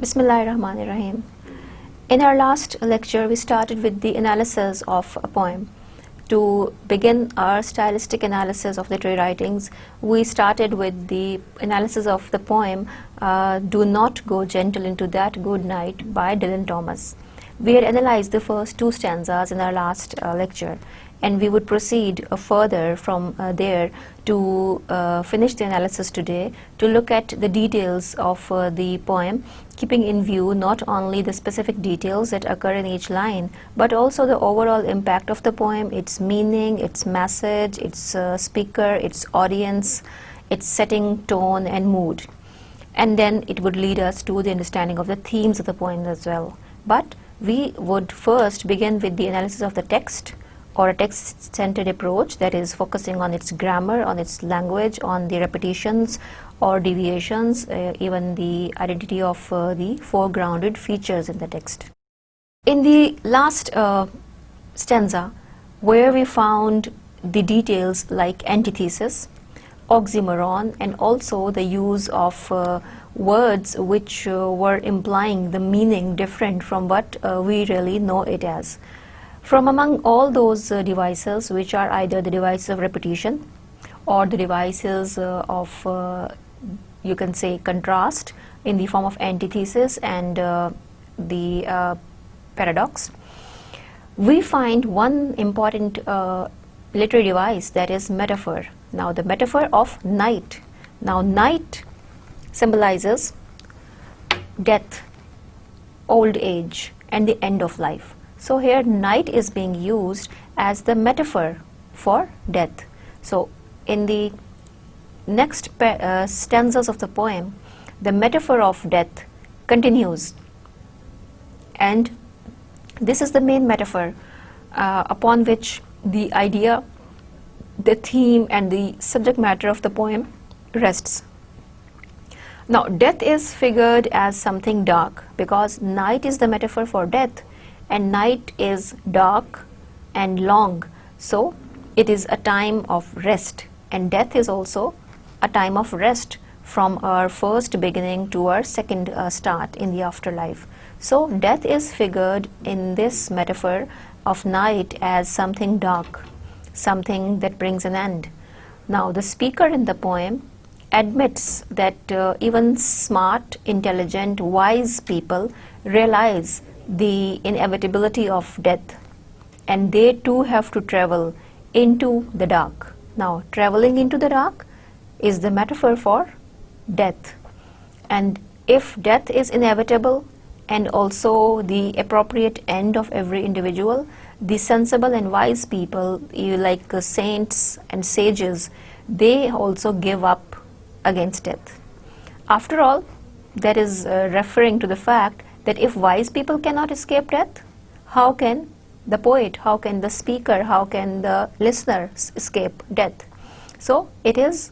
Bismillahirrahmanirrahim. In our last lecture, we started with the analysis of a poem. To begin our stylistic analysis of literary writings, we started with the analysis of the poem Do Not Go Gentle Into That Good Night by Dylan Thomas. We had analyzed the first two stanzas in our last lecture, and we would proceed further from there to finish the analysis today, to look at the details of the poem, keeping in view not only the specific details that occur in each line, but also the overall impact of the poem, its meaning, its message, its speaker, its audience, its setting, tone, and mood. And then it would lead us to the understanding of the themes of the poem as well. But we would first begin with the analysis of the text, or a text-centered approach that is focusing on its grammar, on its language, on the repetitions or deviations, even the identity of the foregrounded features in the text. In the last stanza, where we found the details like antithesis, oxymoron, and also the use of words which were implying the meaning different from what we really know it as. From among all those devices, which are either the devices of repetition or the devices of, you can say, contrast in the form of antithesis and the paradox, we find one important literary device, that is metaphor. Now, the metaphor of night. Now, night symbolizes death, old age, and the end of life. So here night is being used as the metaphor for death. So in the next stanzas of the poem, the metaphor of death continues, and this is the main metaphor upon which the idea, the theme, and the subject matter of the poem rests. Now, death is figured as something dark because night is the metaphor for death, and night is dark and long, so it is a time of rest, and death is also a time of rest from our first beginning to our second start in the afterlife. So death is figured in this metaphor of night as something dark, something that brings an end. Now, the speaker in the poem admits that even smart, intelligent, wise people realize the inevitability of death, and they too have to travel into the dark. Now, traveling into the dark is the metaphor for death, and if death is inevitable and also the appropriate end of every individual, the sensible and wise people, like saints and sages, they also give up against death. After all, that is referring to the fact that if wise people cannot escape death, how can the poet, how can the speaker, how can the listener escape death? So it is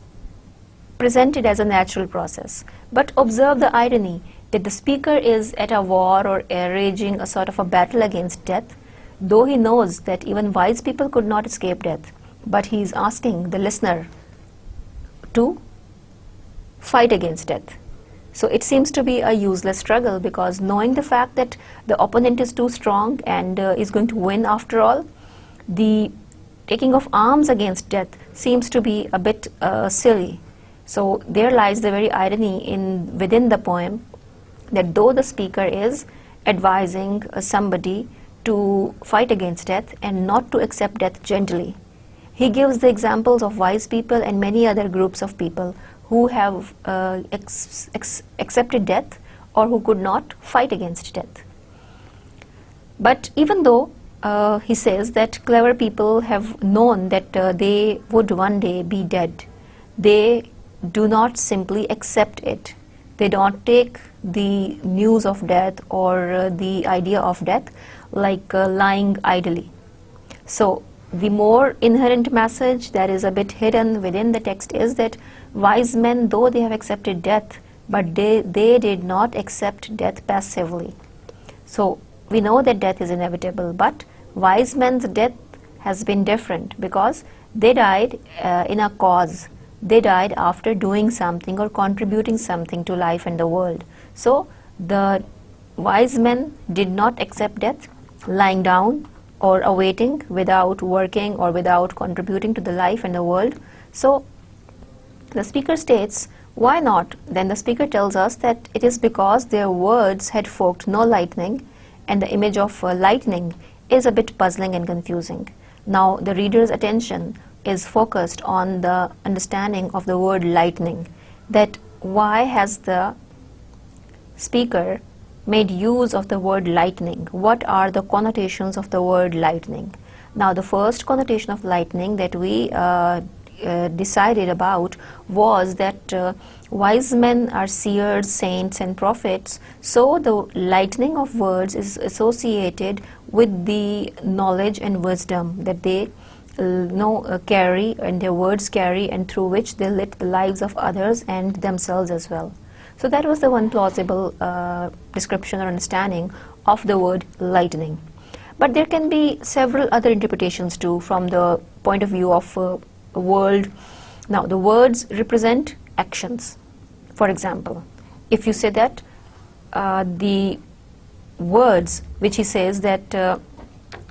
presented as a natural process. But observe the irony that the speaker is at a war or raging a sort of a battle against death, though he knows that even wise people could not escape death, but he is asking the listener to fight against death. So it seems to be a useless struggle, because knowing the fact that the opponent is too strong and is going to win after all, the taking of arms against death seems to be a bit silly. So there lies the very irony within the poem, that though the speaker is advising somebody to fight against death and not to accept death gently, he gives the examples of wise people and many other groups of people who have accepted death or who could not fight against death. But even though he says that clever people have known that they would one day be dead, they do not simply accept it. They don't take the news of death or the idea of death like lying idly. So the more inherent message that is a bit hidden within the text is that wise men, though they have accepted death, but they did not accept death passively. So we know that death is inevitable, but wise men's death has been different, because they died in a cause. They died after doing something or contributing something to life and the world. So The wise men did not accept death, lying down or awaiting without working or without contributing to the life and the world. So the speaker states, why not? Then the speaker tells us that it is because their words had forked no lightning, and the image of lightning is a bit puzzling and confusing. Now the reader's attention is focused on the understanding of the word lightning, that why has the speaker made use of the word lightning? What are the connotations of the word lightning? Now the first connotation of lightning that we decided about was that wise men are seers, saints and prophets. So the lightning of words is associated with the knowledge and wisdom that they carry, and their words carry, and through which they lit the lives of others and themselves as well. So that was the one plausible description or understanding of the word lightning. But there can be several other interpretations too from the point of view of world. Now the words represent actions. For example, if you say that the words which he says that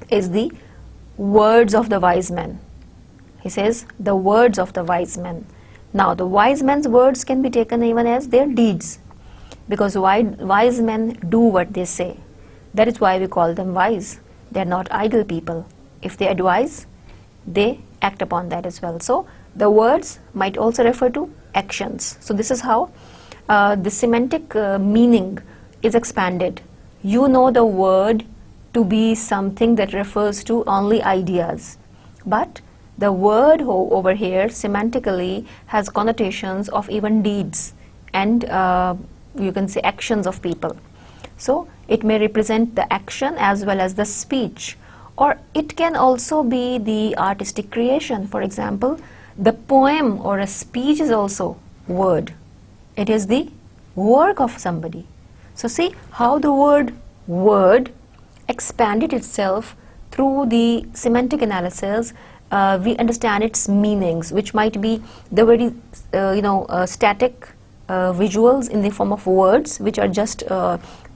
is the words of the wise men. He says the words of the wise men. Now the wise men's words can be taken even as their deeds, because wise men do what they say. That is why we call them wise. They are not idle people. If they advise, they act upon that as well. So the words might also refer to actions. So this is how the semantic meaning is expanded. You know the word to be something that refers to only ideas, but the word over here semantically has connotations of even deeds and you can say actions of people. So it may represent the action as well as the speech, or it can also be the artistic creation. For example, the poem or a speech is also word. It is the work of somebody. So see how the word word expanded itself through the semantic analysis. We understand its meanings, which might be the very static visuals in the form of words, which are just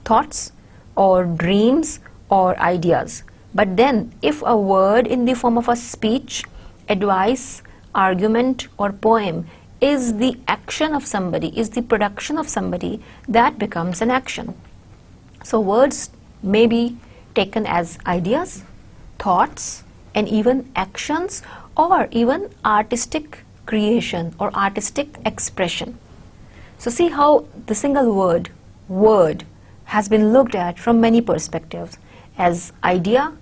thoughts or dreams or ideas. But then if a word in the form of a speech, advice, argument or poem is the action of somebody, is the production of somebody, that becomes an action. So words may be taken as ideas, thoughts and even actions, or even artistic creation or artistic expression. So see how the single word has been looked at from many perspectives, as idea,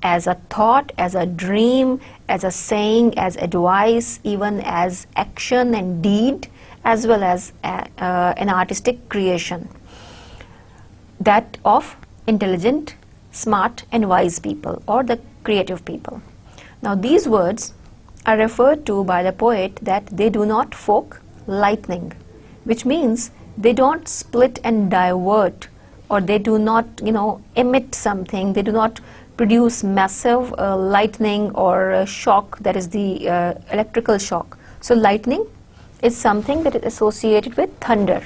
as a thought, as a dream, as a saying, as advice, even as action and deed, as well as an artistic creation, that of intelligent, smart and wise people, or the creative people. Now these words are referred to by the poet that they do not fork lightning, which means they don't split and divert, or they do not emit something, they do not produce massive lightning or shock, that is the electrical shock. So lightning is something that is associated with thunder.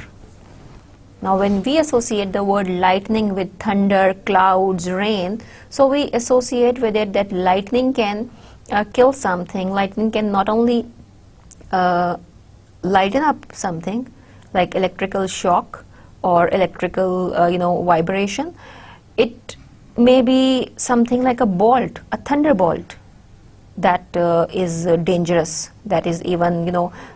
Now when we associate the word lightning with thunder, clouds, rain, so we associate with it that lightning can kill something. Lightning can not only lighten up something like electrical shock or electrical vibration, it may be something like a bolt, a thunderbolt, that is dangerous, that is even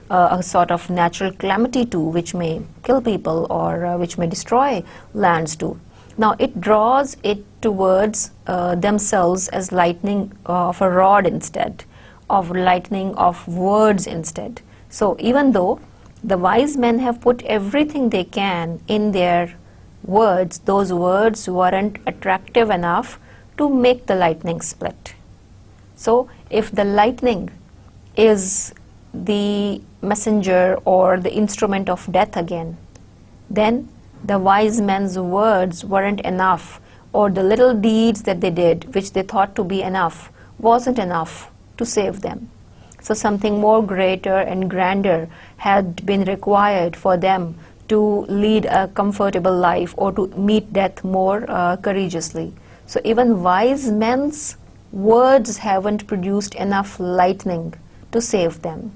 a sort of natural calamity too, which may kill people or which may destroy lands too. Now it draws it towards themselves as lightning of a rod instead, of lightning of words instead. So even though the wise men have put everything they can in their words, those words weren't attractive enough to make the lightning split. So if the lightning is the messenger or the instrument of death again, then the wise men's words weren't enough, or the little deeds that they did, which they thought to be enough, wasn't enough to save them. So something more greater and grander had been required for them to lead a comfortable life or to meet death more courageously. So even wise men's words haven't produced enough lightning to save them.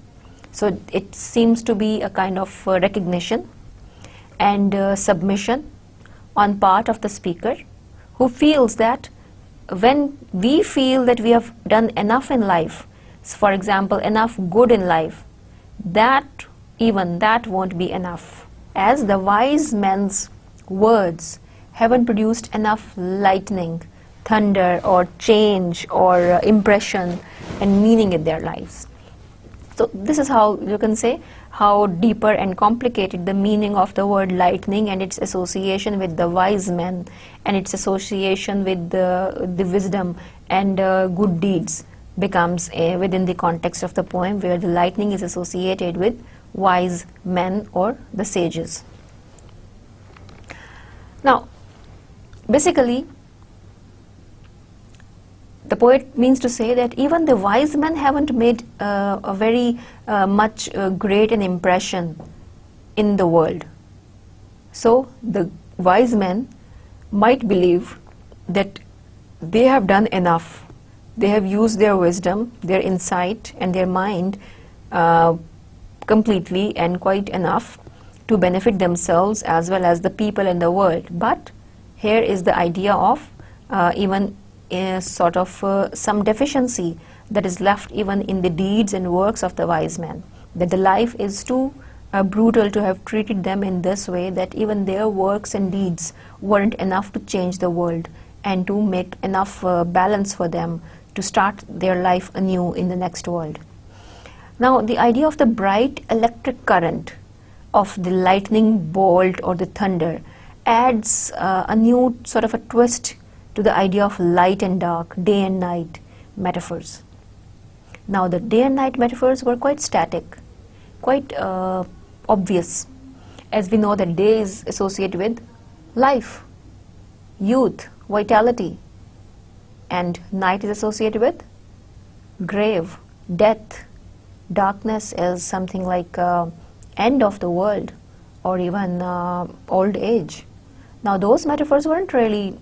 So it seems to be a kind of recognition and submission on part of the speaker, who feels that when we feel that we have done enough in life, for example, enough good in life, that even that won't be enough, as the wise men's words haven't produced enough lightning, thunder or change or impression and meaning in their lives. So this is how you can say how deeper and complicated the meaning of the word lightning and its association with the wise men and its association with the wisdom and good deeds becomes within the context of the poem, where the lightning is associated with wise men or the sages. Now, basically, the poet means to say that even the wise men haven't made a very much great an impression in the world. So the wise men might believe that they have done enough. They have used their wisdom, their insight and their mind completely and quite enough to benefit themselves as well as the people in the world. But here is the idea of even sort of some deficiency that is left even in the deeds and works of the wise men, that the life is too brutal to have treated them in this way, that even their works and deeds weren't enough to change the world and to make enough balance for them to start their life anew in the next world. Now, the idea of the bright electric current of the lightning bolt or the thunder adds a new sort of a twist to the idea of light and dark, day and night metaphors. Now, the day and night metaphors were quite static, quite obvious, as we know that day is associated with life, youth, vitality, and night is associated with grave, death. Darkness is something like end of the world or even old age. Now, those metaphors weren't really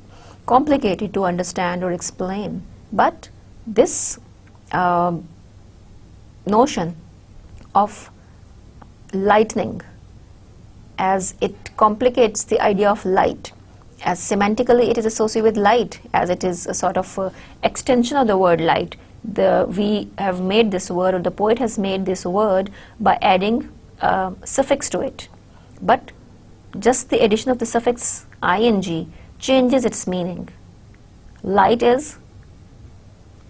complicated to understand or explain, but this notion of lightning, as it complicates the idea of light, as semantically it is associated with light, as it is a sort of extension of the word light. We have made this word, or the poet has made this word by adding a suffix to it, but just the addition of the suffix ing changes its meaning. Light is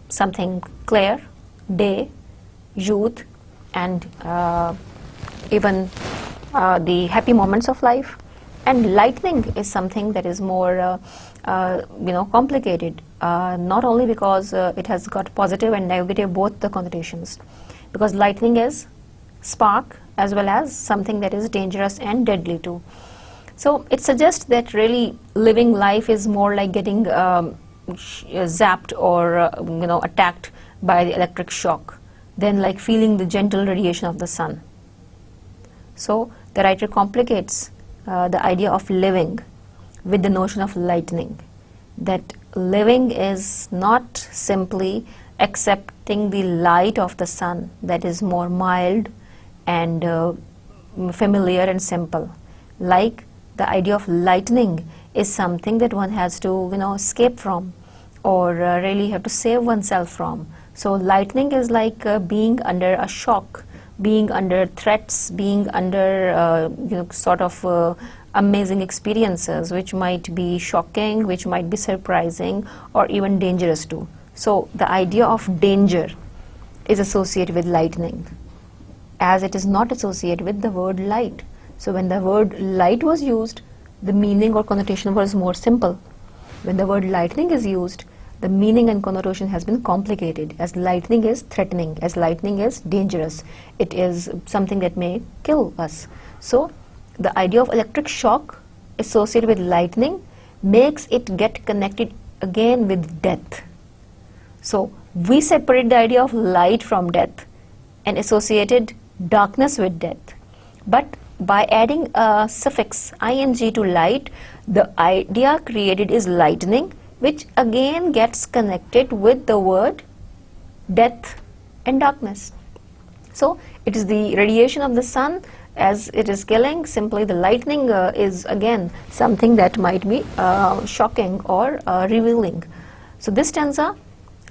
something clear, day, youth, and even the happy moments of life. And lightning is something that is more, complicated, not only because it has got positive and negative both the connotations, because lightning is spark as well as something that is dangerous and deadly too. So it suggests that really living life is more like getting zapped or attacked by the electric shock than like feeling the gentle radiation of the sun. So the writer complicates the idea of living with the notion of lightning, that living is not simply accepting the light of the sun that is more mild and familiar and simple. Like the idea of lightning is something that one has to escape from or really have to save oneself from. So lightning is like being under a shock, being under threats, being under sort of amazing experiences which might be shocking, which might be surprising or even dangerous too. So the idea of danger is associated with lightning, as it is not associated with the word light. So when the word light was used, the meaning or connotation was more simple. When the word lightning is used, the meaning and connotation has been complicated, as lightning is threatening, as lightning is dangerous. It is something that may kill us. So the idea of electric shock associated with lightning makes it get connected again with death. So we separate the idea of light from death and associated darkness with death. But by adding a suffix ing to light, the idea created is lightning, which again gets connected with the word death and darkness. So it is the radiation of the sun as it is killing. Simply the lightning is again something that might be shocking or revealing. So this stanza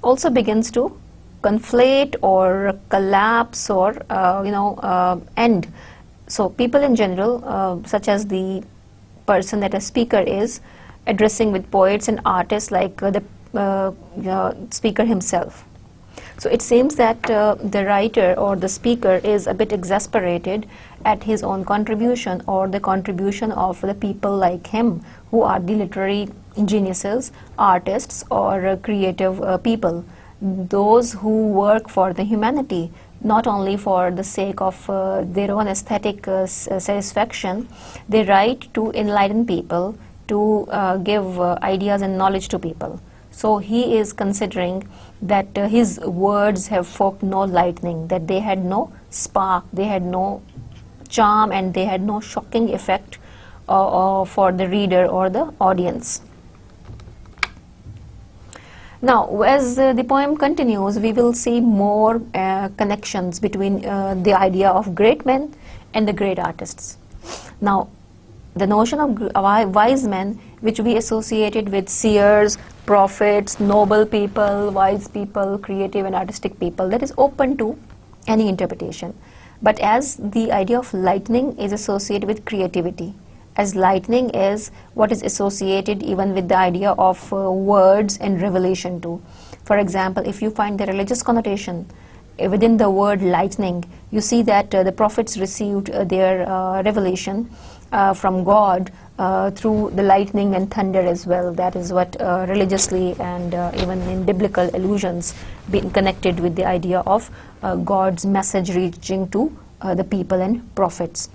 also begins to conflate or collapse or end. So people in general, such as the person that a speaker is addressing with poets and artists like the speaker himself. So it seems that the writer or the speaker is a bit exasperated at his own contribution or the contribution of the people like him who are the literary geniuses, artists or creative people, those who work for the humanity, not only for the sake of their own aesthetic satisfaction. They write to enlighten people, to give ideas and knowledge to people. So he is considering that his words have forked no lightning, that they had no spark, they had no charm, and they had no shocking effect for the reader or the audience. Now, as the poem continues, we will see more connections between the idea of great men and the great artists. Now, the notion of wise men, which we associated with seers, prophets, noble people, wise people, creative and artistic people, that is open to any interpretation. But as the idea of lightning is associated with creativity, as lightning is what is associated even with the idea of words and revelation too. For example, if you find the religious connotation within the word lightning, you see that the prophets received their revelation from God through the lightning and thunder as well. That is what religiously and even in biblical allusions being connected with the idea of God's message reaching to the people and prophets.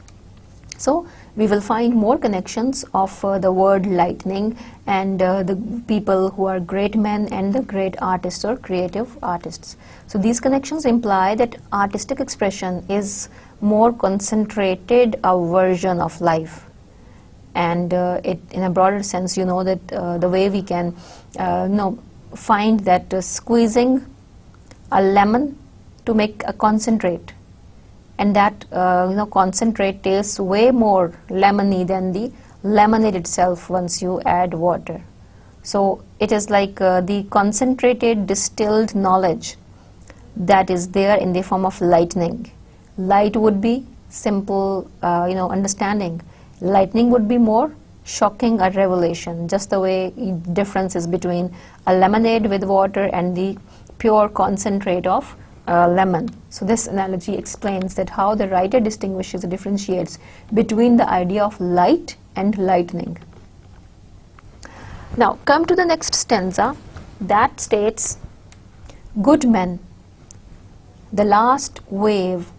So we will find more connections of the word lightning and the people who are great men and the great artists or creative artists. So these connections imply that artistic expression is more concentrated a version of life. And it, in a broader sense, you know that the way we can find that squeezing a lemon to make a concentrate, and that concentrate tastes way more lemony than the lemonade itself once you add water. So it is like the concentrated distilled knowledge that is there in the form of lightning. Light would be simple understanding. Lightning would be more shocking, a revelation, just the way difference is between a lemonade with water and the pure concentrate of lemon. So this analogy explains that how the writer distinguishes or differentiates between the idea of light and lightning. Now come to the next stanza that states, good men, the last wave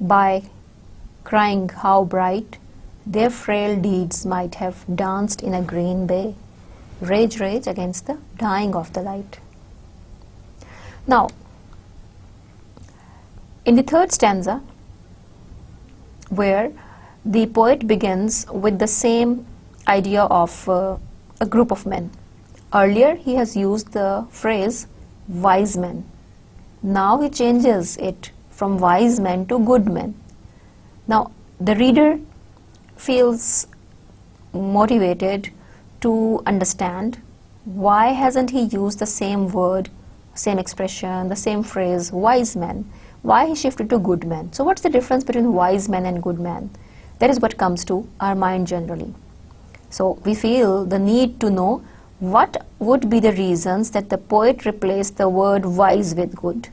by crying how bright their frail deeds might have danced in a green bay, rage, rage against the dying of the light. Now, in the third stanza, where the poet begins with the same idea of a group of men. Earlier he has used the phrase wise men. Now he changes it from wise men to good men. Now the reader feels motivated to understand why hasn't he used the same word, same expression, the same phrase, wise men. Why he shifted to good men? So what's the difference between wise men and good men? That is what comes to our mind generally. So we feel the need to know what would be the reasons that the poet replaced the word wise with good.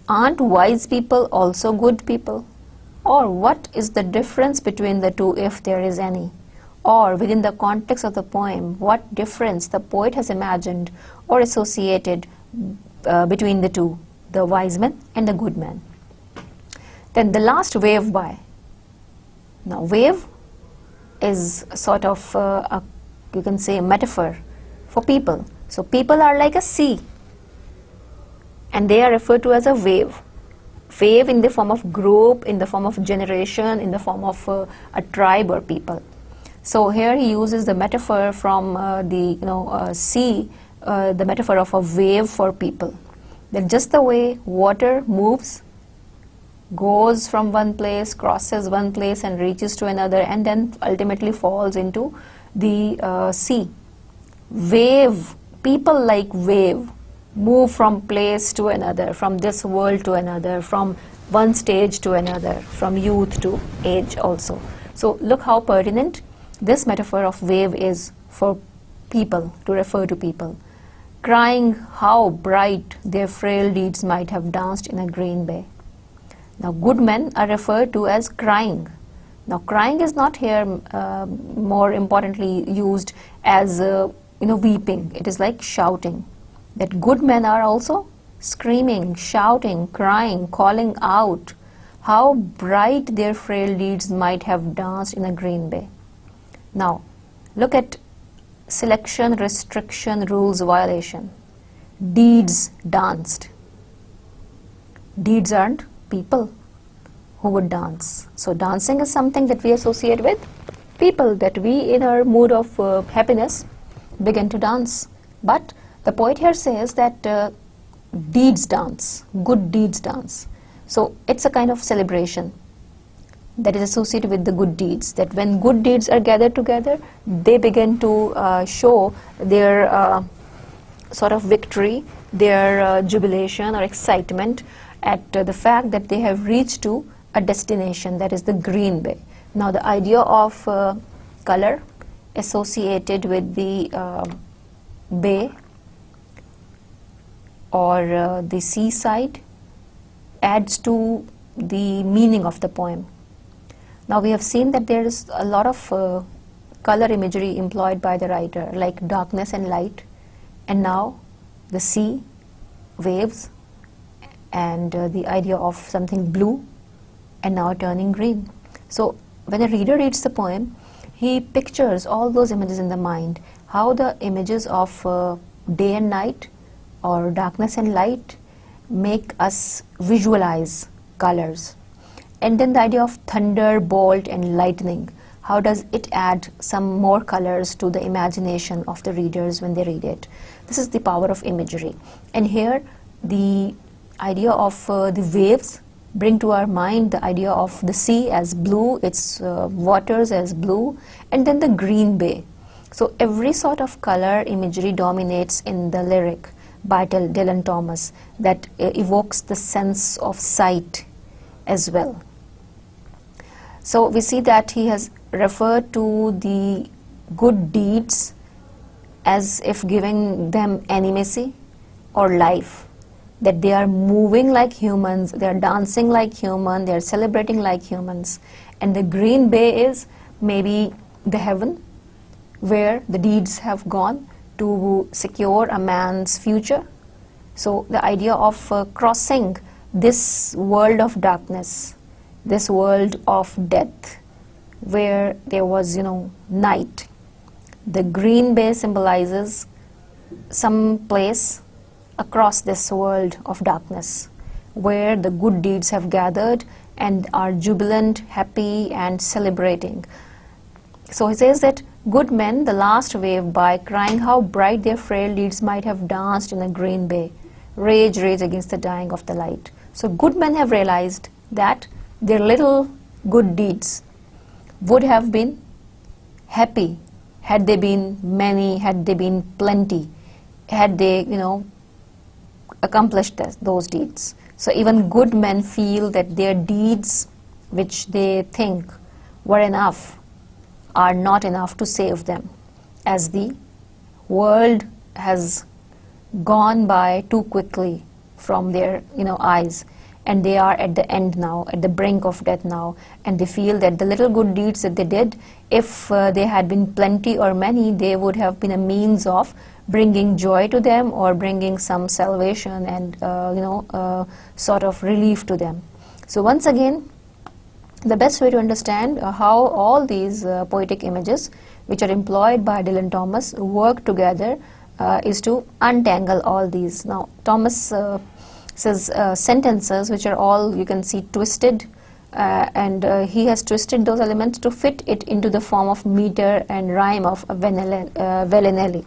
Aren't wise people also good people? Or what is the difference between the two, if there is any? Or within the context of the poem, what difference the poet has imagined or associated between the two, the wise men and the good men. Then the last wave by. Now wave is sort of you can say a metaphor for people. So people are like a sea and they are referred to as a wave. wave in the form of group, in the form of generation, in the form of a tribe or people. So here he uses the metaphor from the sea, the metaphor of a wave for people. That just the way water moves, goes from one place, crosses one place and reaches to another, and then ultimately falls into the sea. Wave, people like wave, move from place to another, from this world to another, from one stage to another, from youth to age also. So look how pertinent this metaphor of wave is for people, to refer to people. Crying how bright their frail deeds might have danced in a green bay. Now good men are referred to as crying. Now crying is not here more importantly used as weeping. It is like shouting. That good men are also screaming, shouting, crying, calling out how bright their frail deeds might have danced in a green bay. Now look at selection, restriction, rules, violation. Deeds danced. Deeds aren't people who would dance. So dancing is something that we associate with people, that we in our mood of happiness begin to dance. But the poet here says that deeds dance, good deeds dance. So it's a kind of celebration that is associated with the good deeds, that when good deeds are gathered together, they begin to show their sort of victory, their jubilation or excitement at the fact that they have reached to a destination, that is the green bay. Now the idea of color associated with the bay or the seaside adds to the meaning of the poem. Now we have seen that there is a lot of color imagery employed by the writer, like darkness and light, and now the sea, waves, and the idea of something blue and now turning green. So when a reader reads the poem, he pictures all those images in the mind, how the images of day and night or darkness and light make us visualize colors. And then the idea of thunder, bolt and lightning, how does it add some more colors to the imagination of the readers when they read it. This is the power of imagery. And here the idea of the waves bring to our mind the idea of the sea as blue, its waters as blue, and then the green bay. So every sort of color imagery dominates in the lyric by Dylan Thomas that evokes the sense of sight as well. So we see that he has referred to the good deeds as if giving them animacy or life, that they are moving like humans, they are dancing like humans, they are celebrating like humans. And the green bay is maybe the heaven where the deeds have gone to secure a man's future. So the idea of crossing this world of darkness, this world of death, where there was, night. The green bay symbolizes some place across this world of darkness, where the good deeds have gathered and are jubilant, happy and celebrating. So he says that good men, the last wave by, crying how bright their frail deeds might have danced in a green bay, rage, rage against the dying of the light. So good men have realized that their little good deeds would have been happy had they been many, had they been plenty, had they, accomplished those deeds. So even good men feel that their deeds, which they think were enough, are not enough to save them, as the world has gone by too quickly from their eyes, and they are at the end now, at the brink of death now, and they feel that the little good deeds that they did, if they had been plenty or many, they would have been a means of bringing joy to them or bringing some salvation and sort of relief to them. So once again, the best way to understand how all these poetic images which are employed by Dylan Thomas work together is to untangle all these. Now Thomas says sentences which are all, you can see, twisted, and he has twisted those elements to fit it into the form of meter and rhyme of Villanelli,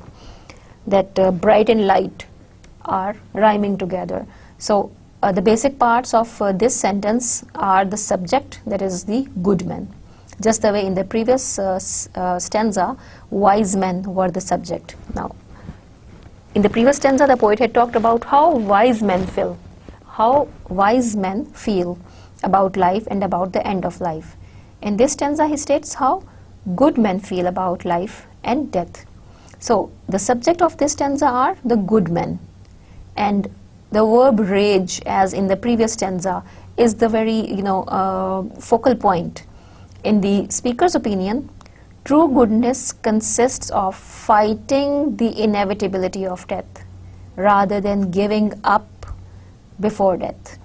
that bright and light are rhyming together. So the basic parts of this sentence are the subject, that is the good men. Just the way in the previous stanza, wise men were the subject. Now, in the previous stanza, the poet had talked about how wise men feel about life and about the end of life. In this stanza, he states how good men feel about life and death. So, the subject of this stanza are the good men, and the verb rage, as in the previous stanza, is the very focal point. In the speaker's opinion, true goodness consists of fighting the inevitability of death rather than giving up before death.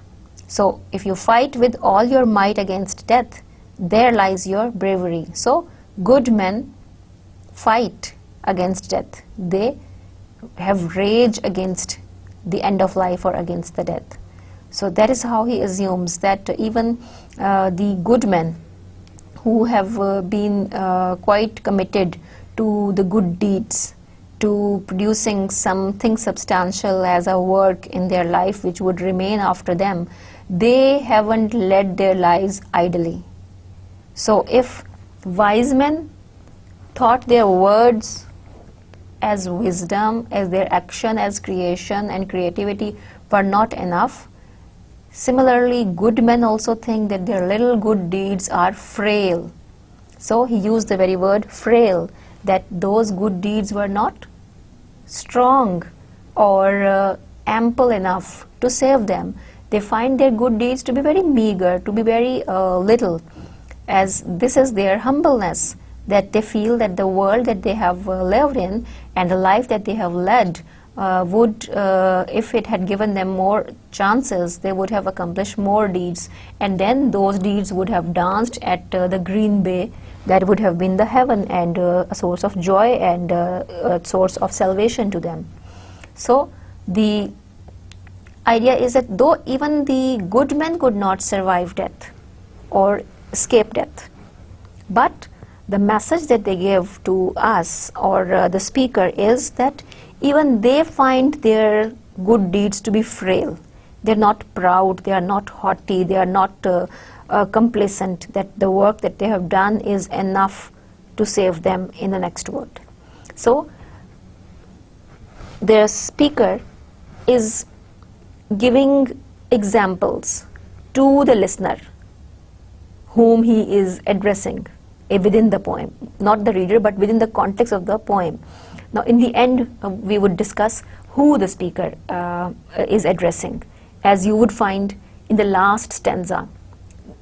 So, if you fight with all your might against death, there lies your bravery. So, good men fight against death. They have rage against the end of life or against the death. So, that is how he assumes that even the good men who have been quite committed to the good deeds, to producing something substantial as a work in their life which would remain after them, they haven't led their lives idly. So if wise men thought their words as wisdom, as their action as creation and creativity were not enough, similarly good men also think that their little good deeds are frail. So he used the very word frail, that those good deeds were not strong or ample enough to save them. They find their good deeds to be very meager, to be very little, as this is their humbleness, that they feel that the world that they have lived in and the life that they have led would, if it had given them more chances, they would have accomplished more deeds, and then those deeds would have danced at the green bay that would have been the heaven and a source of joy and a source of salvation to them. So the idea is that though even the good men could not survive death or escape death, but the message that they give to us or the speaker is that even they find their good deeds to be frail. They're not proud, they are not haughty, they are not complacent, that the work that they have done is enough to save them in the next world. So their speaker is giving examples to the listener whom he is addressing within the poem, not the reader but within the context of the poem. Now in the end we would discuss who the speaker is addressing, as you would find in the last stanza,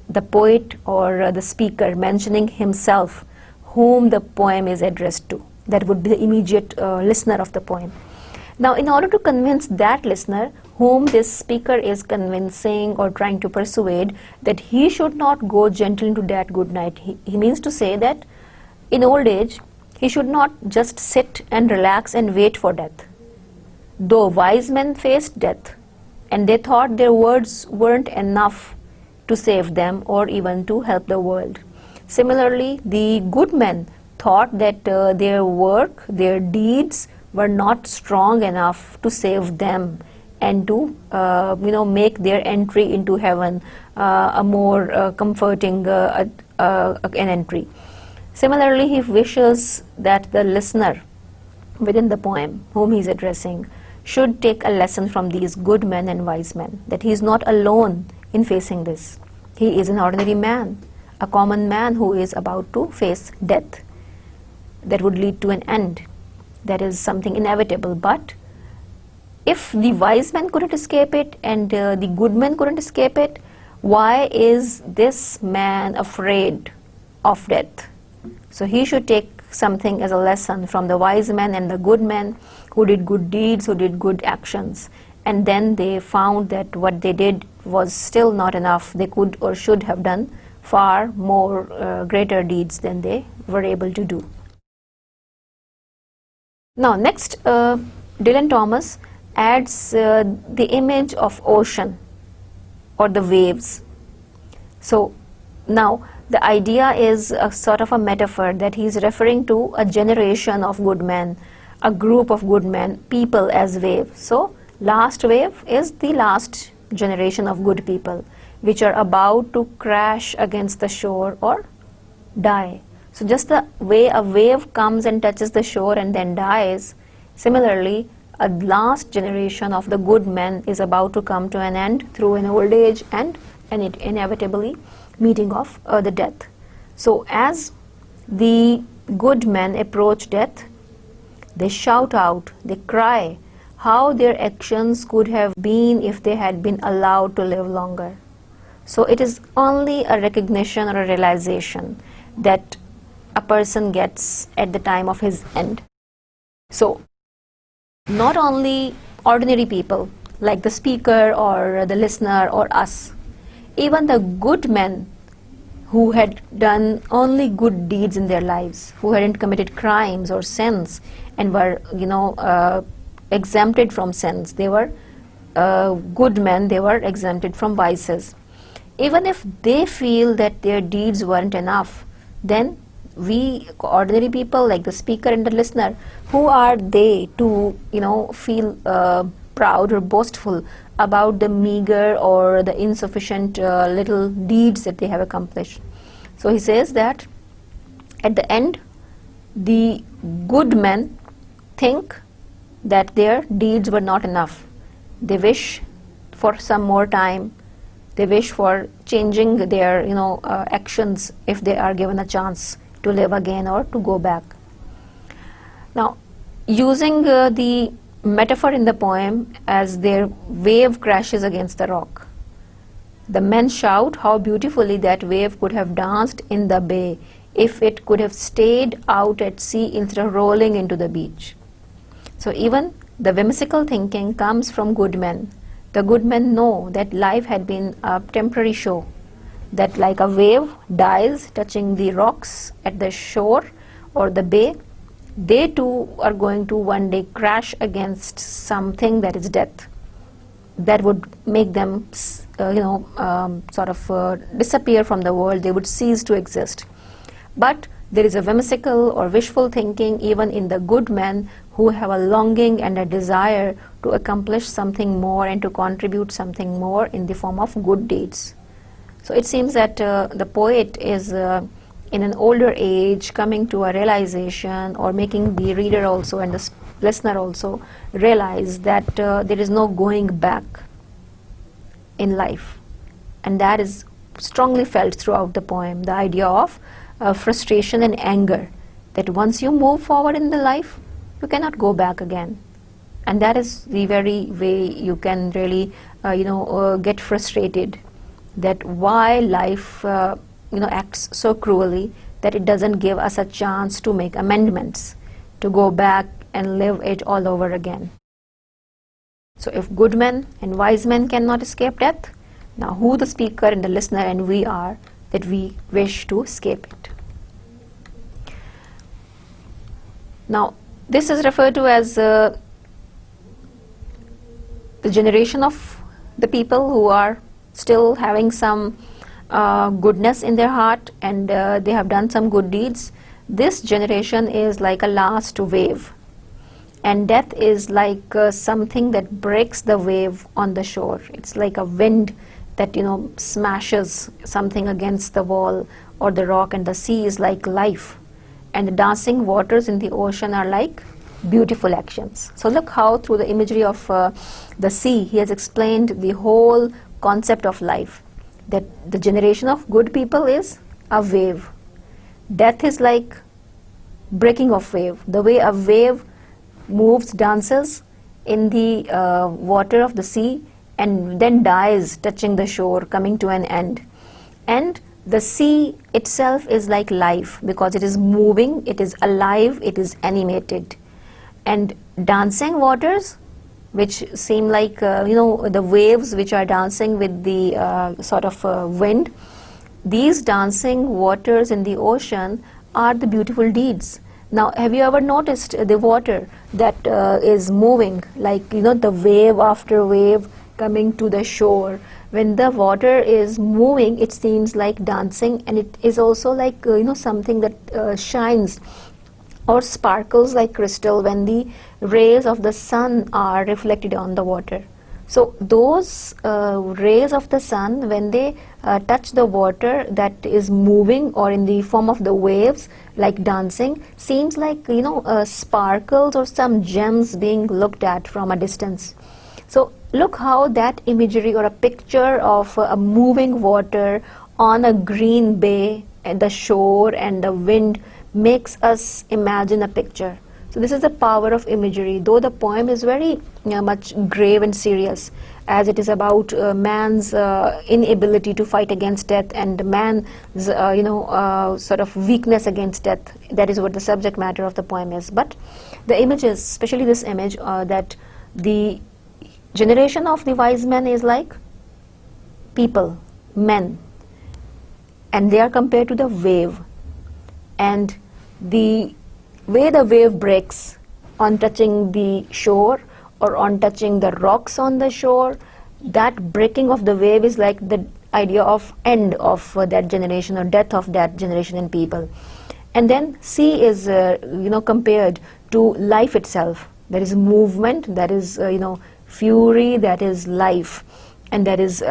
the poet or the speaker mentioning himself whom the poem is addressed to. That would be the immediate listener of the poem. Now in order to convince that listener whom this speaker is convincing or trying to persuade that he should not go gentle into that good night, he means to say that in old age he should not just sit and relax and wait for death. Though wise men faced death and they thought their words weren't enough to save them or even to help the world, similarly the good men thought that their work, their deeds were not strong enough to save them and to make their entry into heaven a more comforting an entry. Similarly, he wishes that the listener within the poem whom he is addressing should take a lesson from these good men and wise men, that he is not alone in facing this. He is an ordinary man, a common man who is about to face death that would lead to an end. That is something inevitable, but if the wise men couldn't escape it and the good men couldn't escape it, why is this man afraid of death? So he should take something as a lesson from the wise men and the good men who did good deeds, who did good actions, and then they found that what they did was still not enough. They could or should have done far more greater deeds than they were able to do. Now next, Dylan Thomas adds the image of ocean or the waves. So now the idea is a sort of a metaphor that he's referring to a generation of good men, a group of good men, people as wave. So last wave is the last generation of good people which are about to crash against the shore or die. So just the way a wave comes and touches the shore and then dies, similarly a last generation of the good men is about to come to an end through an old age and inevitably meeting of the death. So as the good men approach death, they shout out, they cry how their actions could have been if they had been allowed to live longer. So it is only a recognition or a realization that a person gets at the time of his end. So not only ordinary people like the speaker or the listener or us, even the good men who had done only good deeds in their lives, who hadn't committed crimes or sins and were, exempted from sins. They were good men, they were exempted from vices. Even if they feel that their deeds weren't enough, then we ordinary people like the speaker and the listener, who are they to feel proud or boastful about the meager or the insufficient little deeds that they have accomplished? So he says that at the end the good men think that their deeds were not enough. They wish for some more time. They wish for changing their actions if they are given a chance to live again or to go back. Now, using the metaphor in the poem as their wave crashes against the rock, the men shout how beautifully that wave could have danced in the bay if it could have stayed out at sea instead of rolling into the beach. So even the whimsical thinking comes from good men. The good men know that life had been a temporary show, that like a wave dies touching the rocks at the shore or the bay, they too are going to one day crash against something that is death, that would make them disappear from the world. They would cease to exist. But there is a whimsical or wishful thinking even in the good men who have a longing and a desire to accomplish something more and to contribute something more in the form of good deeds. So it seems that the poet is in an older age coming to a realization, or making the reader also and the listener also realize that there is no going back in life. And that is strongly felt throughout the poem, the idea of frustration and anger, that once you move forward in the life, you cannot go back again. And that is the very way you can really get frustrated, that why life acts so cruelly that it doesn't give us a chance to make amendments, to go back and live it all over again. So if good men and wise men cannot escape death, now who the speaker and the listener and we are that we wish to escape it? Now this is referred to as the generation of the people who are still having some goodness in their heart, and they have done some good deeds. This generation is like a last wave, and death is like something that breaks the wave on the shore. It's like a wind that smashes something against the wall or the rock, and the sea is like life, and the dancing waters in the ocean are like beautiful actions. So look how through the imagery of the sea he has explained the whole concept of life, that the generation of good people is a wave. Death is like breaking of wave, the way a wave moves, dances in the water of the sea and then dies touching the shore, coming to an end. And the sea itself is like life, because it is moving, it is alive, it is animated. And dancing waters, which seem like the waves which are dancing with the wind, these dancing waters in the ocean are the beautiful deeds Now, have you ever noticed the water that is moving, like, the wave after wave coming to the shore? When the water is moving, it seems like dancing, and it is also like, something that shines or sparkles like crystal when the rays of the sun are reflected on the water. So those rays of the sun, when they touch the water that is moving or in the form of the waves like dancing, seems like, sparkles or some gems being looked at from a distance. So look how that imagery or a picture of a moving water on a green bay at the shore and the wind makes us imagine a picture. So this is the power of imagery, though the poem is very much grave and serious, as it is about man's inability to fight against death and man's sort of weakness against death. That is what the subject matter of the poem is. But the images, especially this image, that the generation of the wise men is like people, men, and they are compared to the wave, and the way the wave breaks on touching the shore or on touching the rocks on the shore, that breaking of the wave is like the idea of end of that generation or death of that generation and people. And then sea is compared to life itself. There is movement, that is fury, that is life, and that is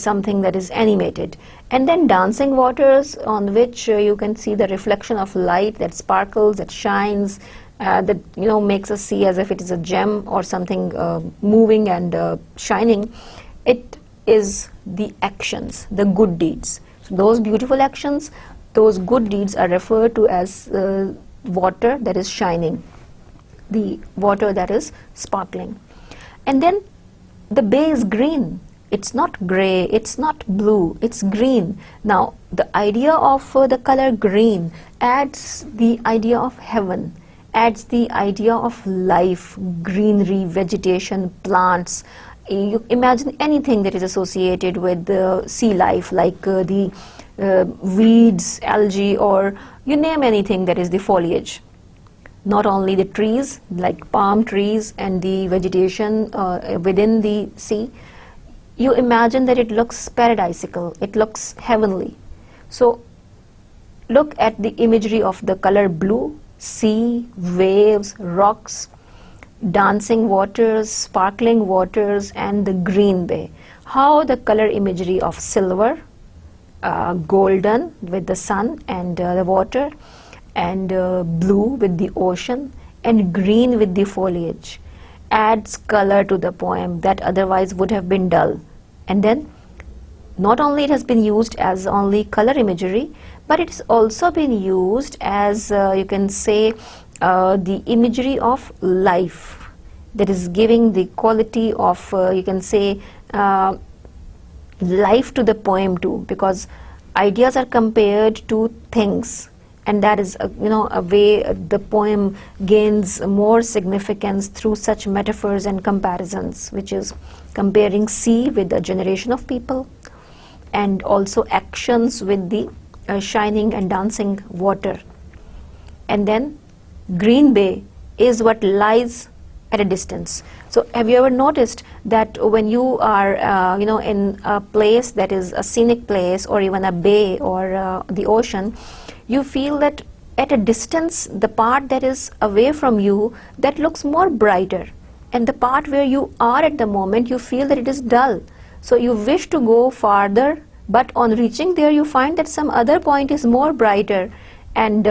something that is animated. And then dancing waters on which you can see the reflection of light that sparkles, that shines, that makes us see as if it is a gem or something moving and shining. It is the actions, the good deeds. So those beautiful actions, those good deeds are referred to as water that is shining, the water that is sparkling. And then the bay is green. It's not gray, it's not blue, it's green. Now, the idea of the color green adds the idea of heaven, adds the idea of life, greenery, vegetation, plants. You imagine anything that is associated with sea life, like the weeds, algae, or you name anything that is the foliage. Not only the trees, like palm trees and the vegetation within the sea, you imagine that it looks paradisical, it looks heavenly. So look at the imagery of the color blue, sea, waves, rocks, dancing waters, sparkling waters, and the green bay. How the color imagery of silver, golden with the sun and the water, and blue with the ocean, and green with the foliage adds color to the poem that otherwise would have been dull. And then not only it has been used as only color imagery, but it's also been used as you can say the imagery of life, that is giving the quality of you can say life to the poem too, because ideas are compared to things, and that is a way the poem gains more significance through such metaphors and comparisons, which is comparing sea with a generation of people, and also actions with the shining and dancing water. And then green bay is what lies at a distance. So have you ever noticed that when you are in a place that is a scenic place, or even a bay or the ocean, you feel that at a distance the part that is away from you, that looks more brighter, and the part where you are at the moment, you feel that it is dull. So you wish to go farther, but on reaching there you find that some other point is more brighter and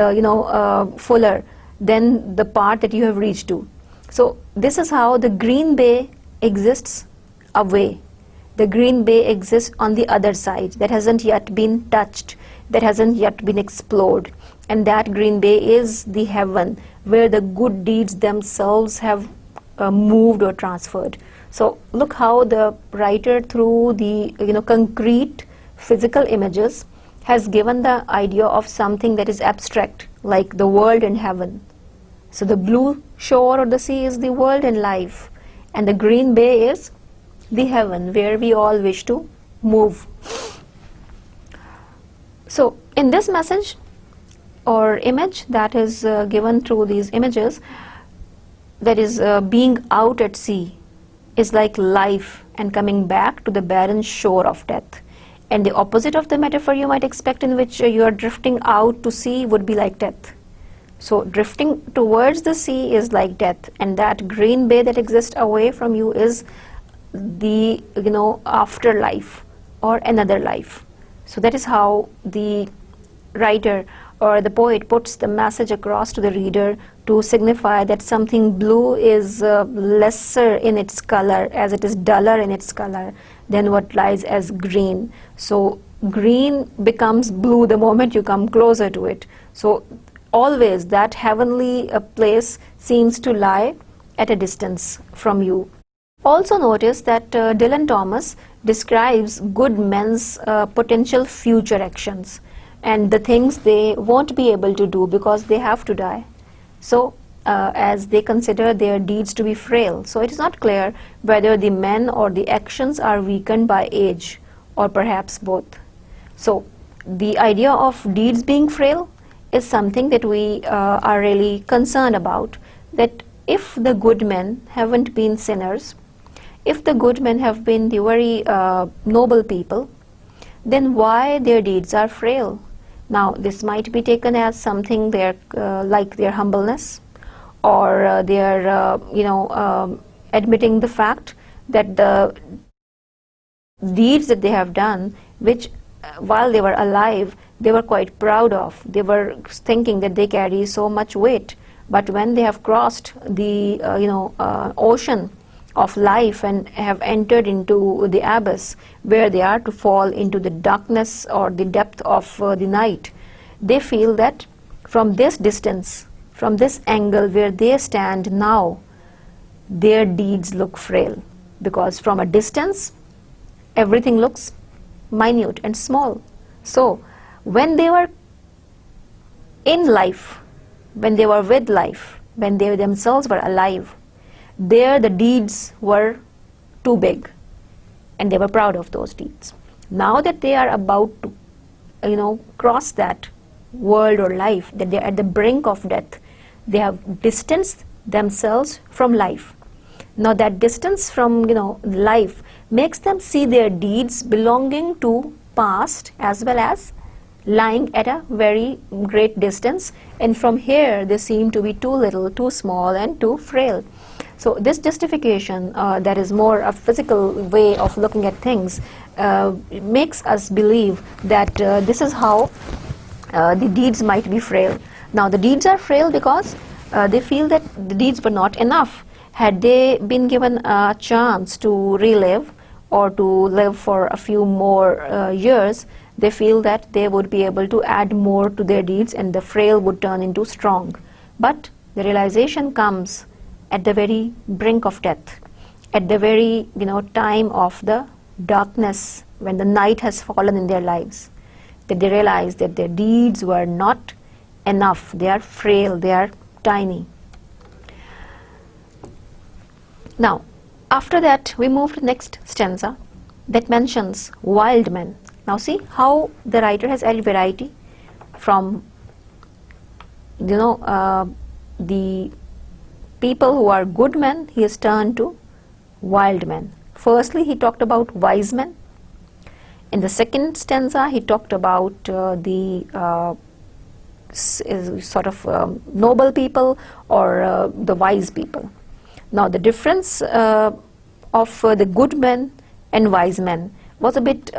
fuller than the part that you have reached to. So this is how the green bay exists away. The green bay exists on the other side, that hasn't yet been touched, that hasn't yet been explored. And that green bay is the heaven where the good deeds themselves have moved or transferred. So look how the writer, through the concrete physical images, has given the idea of something that is abstract, like the world and heaven. So the blue shore or the sea is the world and life, and the green bay is the heaven where we all wish to move. So in this message, or image that is given through these images, that is being out at sea is like life and coming back to the barren shore of death. And the opposite of the metaphor you might expect, in which you are drifting out to sea, would be like death. So drifting towards the sea is like death, and that green bay that exists away from you is the afterlife or another life. So that is how the writer or the poet puts the message across to the reader to signify that something blue is lesser in its color, as it is duller in its color than what lies as green. So green becomes blue the moment you come closer to it. So always that heavenly place seems to lie at a distance from you. Also notice that Dylan Thomas describes good men's potential future actions and the things they won't be able to do because they have to die. So as they consider their deeds to be frail. So it is not clear whether the men or the actions are weakened by age, or perhaps both. So the idea of deeds being frail is something that we are really concerned about, that if the good men haven't been sinners, if the good men have been the very noble people, then why their deeds are frail? Now this might be taken as something like their humbleness, or their admitting the fact that the deeds that they have done, which while they were alive they were quite proud of, they were thinking that they carry so much weight, but when they have crossed the ocean of life and have entered into the abyss where they are to fall into the darkness or the depth of the night, they feel that from this distance, from this angle where they stand now, their deeds look frail, because from a distance everything looks minute and small. So when they were in life, when they were with life, when they themselves were alive, there the deeds were too big and they were proud of those deeds. Now that they are about to cross that world or life, that they are at the brink of death, they have distanced themselves from life. Now that distance from life makes them see their deeds belonging to past as well as lying at a very great distance, and from here they seem to be too little, too small and too frail. So this justification, that is more a physical way of looking at things, makes us believe that this is how the deeds might be frail. Now the deeds are frail because they feel that the deeds were not enough. Had they been given a chance to relive or to live for a few more years, they feel that they would be able to add more to their deeds and the frail would turn into strong. But the realization comes at the very brink of death, at the very time of the darkness, when the night has fallen in their lives, that they realize that their deeds were not enough. They are frail, they are tiny. Now after that we move to the next stanza that mentions wild men. Now see how the writer has added variety. From the people who are good men, he has turned to wild men. Firstly he talked about wise men. In the second stanza he talked about the noble people or the wise people. Now the difference of the good men and wise men was a bit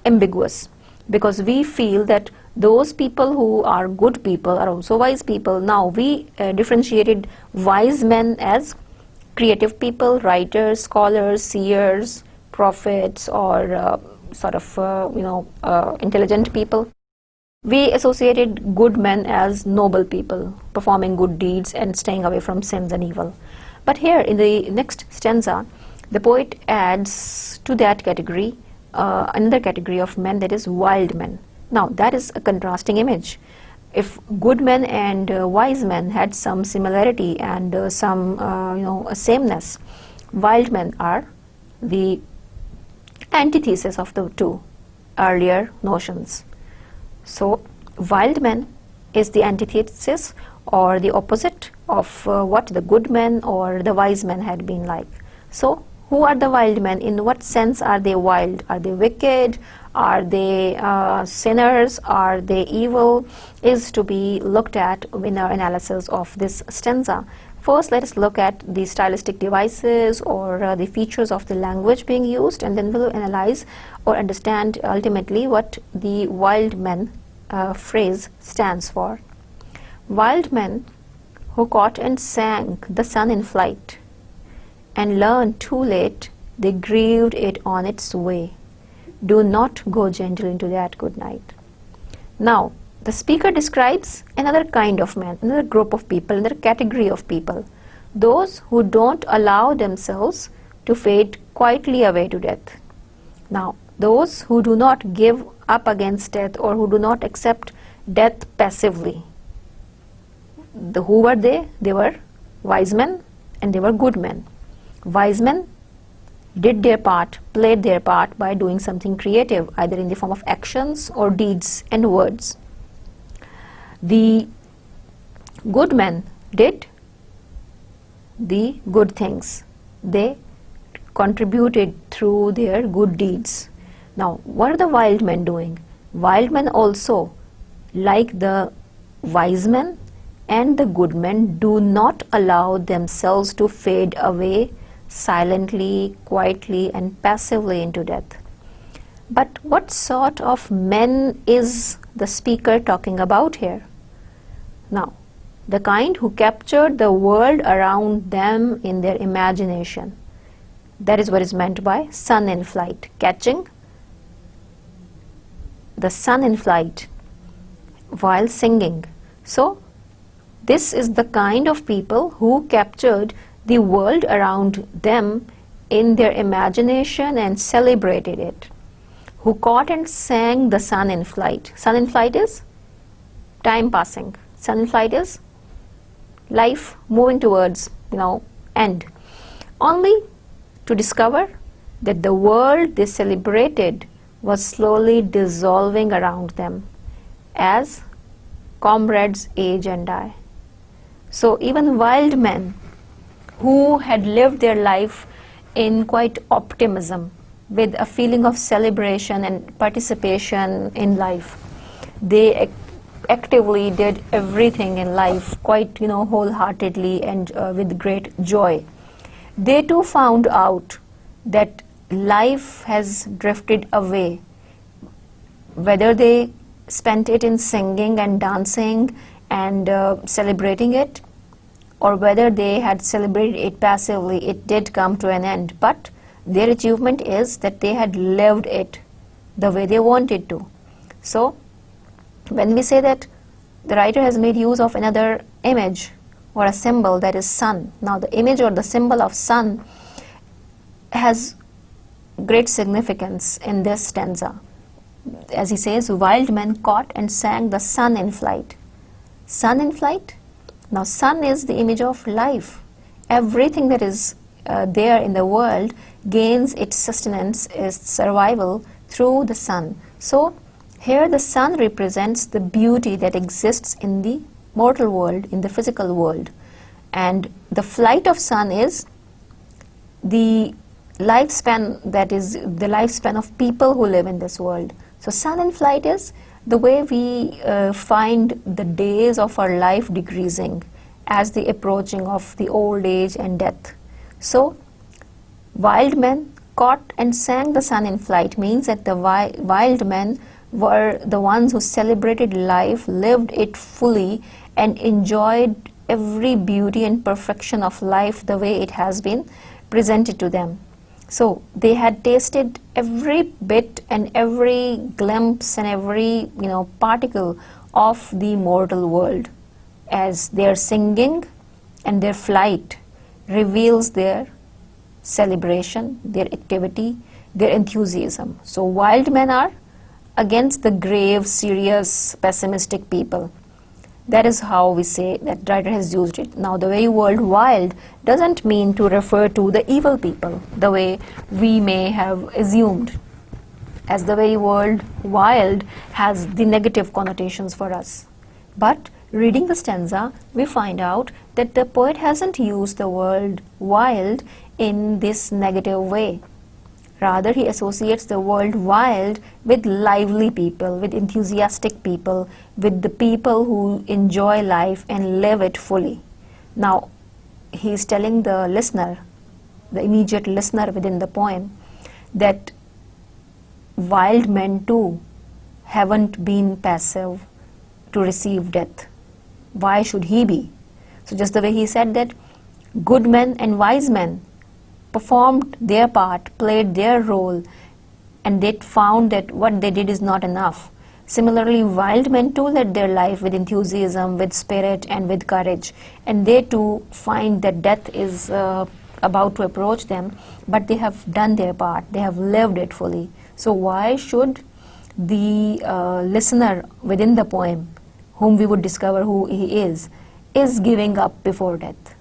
ambiguous, because we feel that those people who are good people are also wise people. Now we differentiated wise men as creative people, writers, scholars, seers, prophets, or intelligent people. We associated good men as noble people, performing good deeds and staying away from sins and evil. But here in the next stanza, the poet adds to that category another category of men, that is wild men. Now that is a contrasting image. If good men and wise men had some similarity and some sameness, wild men are the antithesis of the two earlier notions. So wild men is the antithesis or the opposite of what the good men or the wise men had been like. So, who are the wild men? In what sense are they wild? Are they wicked? Are they sinners? Are they evil? Is to be looked at in our analysis of this stanza. First, let us look at the stylistic devices or the features of the language being used, and then we'll analyze or understand ultimately what the wild men phrase stands for. Wild men who caught and sank the sun in flight, and learned too late they grieved it on its way. Do not go gentle into that good night. Now, the speaker describes another kind of man, another group of people, another category of people, those who don't allow themselves to fade quietly away to death. Now, those who do not give up against death or who do not accept death passively. Who were they? They were wise men and they were good men. Wise men did their part, played their part by doing something creative, either in the form of actions or deeds and words. The good men did the good things. They contributed through their good deeds. Now, what are the wild men doing? Wild men also, like the wise men and the good men, do not allow themselves to fade away silently, quietly, and passively into death. But what sort of men is the speaker talking about here? Now, the kind who captured the world around them in their imagination. That is what is meant by sun in flight, catching the sun in flight while singing. So, this is the kind of people who captured the world around them in their imagination and celebrated it, who caught and sang the sun in flight. Sun in flight is time passing. Sun in flight is life moving towards, end. Only to discover that the world they celebrated was slowly dissolving around them as comrades age and die. So even wild men who had lived their life in quite optimism, with a feeling of celebration and participation in life, they actively did everything in life quite wholeheartedly and with great joy. They too found out that life has drifted away, whether they spent it in singing and dancing and celebrating it, or whether they had celebrated it passively, it did come to an end. But their achievement is that they had lived it the way they wanted to. So, when we say that the writer has made use of another image or a symbol, that is sun. Now, the image or the symbol of sun has great significance in this stanza. As he says, wild men caught and sang the sun in flight. Sun in flight? Now, sun is the image of life. Everything that is there in the world gains its sustenance, its survival through the sun. So, here the sun represents the beauty that exists in the mortal world, in the physical world. And the flight of sun is the lifespan, that is the lifespan of people who live in this world. So, sun in flight is the way we find the days of our life decreasing as the approaching of the old age and death. So, wild men caught and sang the sun in flight means that the wild men were the ones who celebrated life, lived it fully, and enjoyed every beauty and perfection of life the way it has been presented to them. So, they had tasted every bit and every glimpse and every particle of the mortal world, as their singing and their flight reveals their celebration, their activity, their enthusiasm. So, wild men are against the grave, serious, pessimistic people. That is how we say that writer has used it. Now, the very word wild doesn't mean to refer to the evil people, the way we may have assumed, as the very word wild has the negative connotations for us. But reading the stanza, we find out that the poet hasn't used the word wild in this negative way. Rather, he associates the word wild with lively people, with enthusiastic people, with the people who enjoy life and live it fully. Now, he is telling the listener, the immediate listener within the poem, that wild men too haven't been passive to receive death. Why should he be? So just the way he said that good men and wise men performed their part, played their role, and they found that what they did is not enough. Similarly, wild men too led their life with enthusiasm, with spirit, and with courage, and they too find that death is about to approach them, but they have done their part, they have lived it fully. So why should the listener within the poem, whom we would discover who he is giving up before death?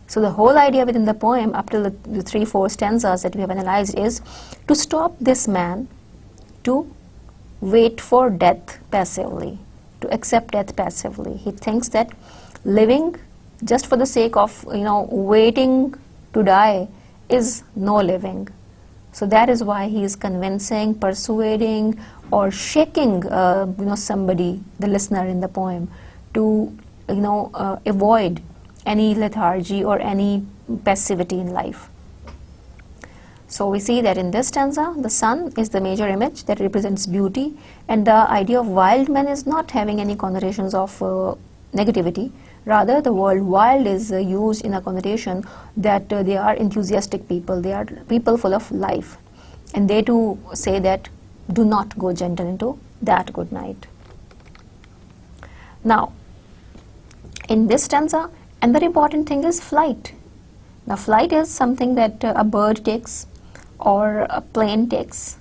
So the whole idea within the poem, up to the 3-4 stanzas that we have analyzed, is to stop this man to wait for death passively, to accept death passively. He thinks that living just for the sake of waiting to die is no living. So that is why he is convincing, persuading, or shaking somebody, the listener in the poem, to avoid any lethargy or any passivity in life. So we see that in this stanza, the sun is the major image that represents beauty, and the idea of wild men is not having any connotations of negativity. Rather, the word wild is used in a connotation that they are enthusiastic people, they are people full of life, and they too say that do not go gentle into that good night. Now, in this stanza, another important thing is flight. Now, flight is something that a bird takes or a plane takes.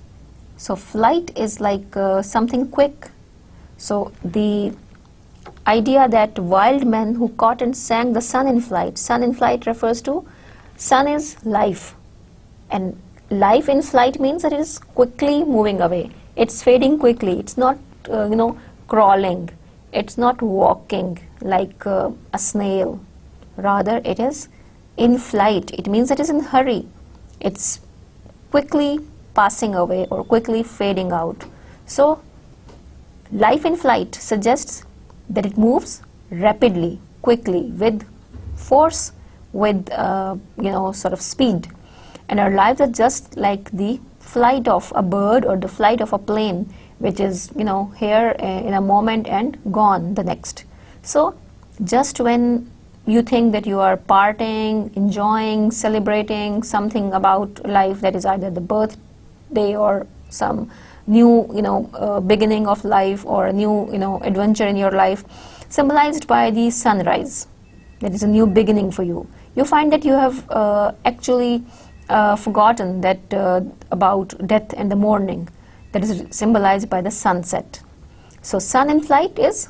So flight is like something quick. So the idea that wild men who caught and sang the sun in flight refers to sun is life, and life in flight means that it is quickly moving away. It's fading quickly. It's not crawling. It's not walking like a snail. Rather, it is in flight. It means it is in hurry. It's quickly passing away or quickly fading out. So life in flight suggests that it moves rapidly, quickly, with force, with sort of speed. And our lives are just like the flight of a bird or the flight of a plane, which is here in a moment and gone the next. So just when you think that you are partying, enjoying, celebrating something about life, that is either the birthday or some new beginning of life, or a new adventure in your life, symbolized by the sunrise, that is a new beginning for you, you find that you have actually forgotten that about death and the morning, that is symbolized by the sunset. So sun in flight is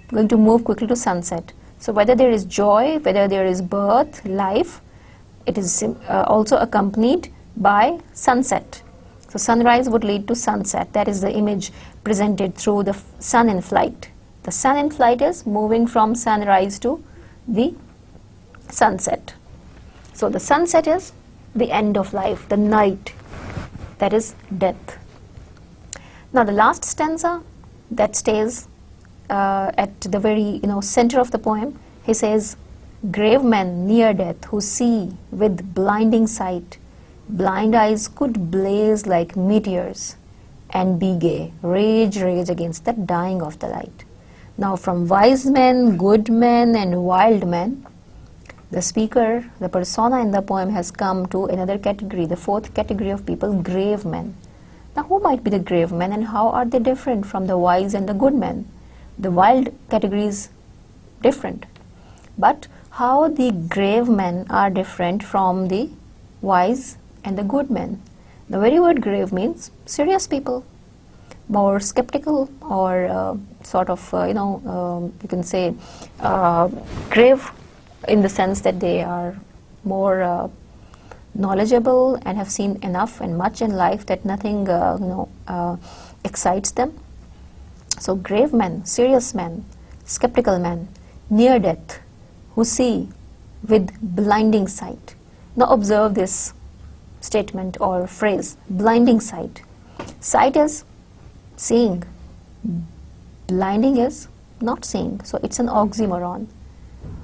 going to move quickly to sunset. So whether there is joy, whether there is birth, life, it is also accompanied by sunset. So sunrise would lead to sunset. That is the image presented through the sun in flight. The sun in flight is moving from sunrise to the sunset. So the sunset is the end of life, the night, that is death. Now the last stanza that stays at the very center of the poem, he says, grave men near death who see with blinding sight, blind eyes could blaze like meteors and be gay, rage against the dying of the light. Now from wise men, good men, and wild men, the speaker, the persona in the poem has come to another category, the fourth category of people, grave men. Now who might be the grave men, and how are they different from the wise and the good men? The wild category is different, but how the grave men are different from the wise and the good men? The very word grave means serious people, more skeptical, or sort of you can say grave in the sense that they are more knowledgeable and have seen enough and much in life that nothing excites them. So grave men, serious men, skeptical men, near death, who see with blinding sight. Now observe this statement or phrase, blinding sight. Sight is seeing, blinding is not seeing, so it's an oxymoron.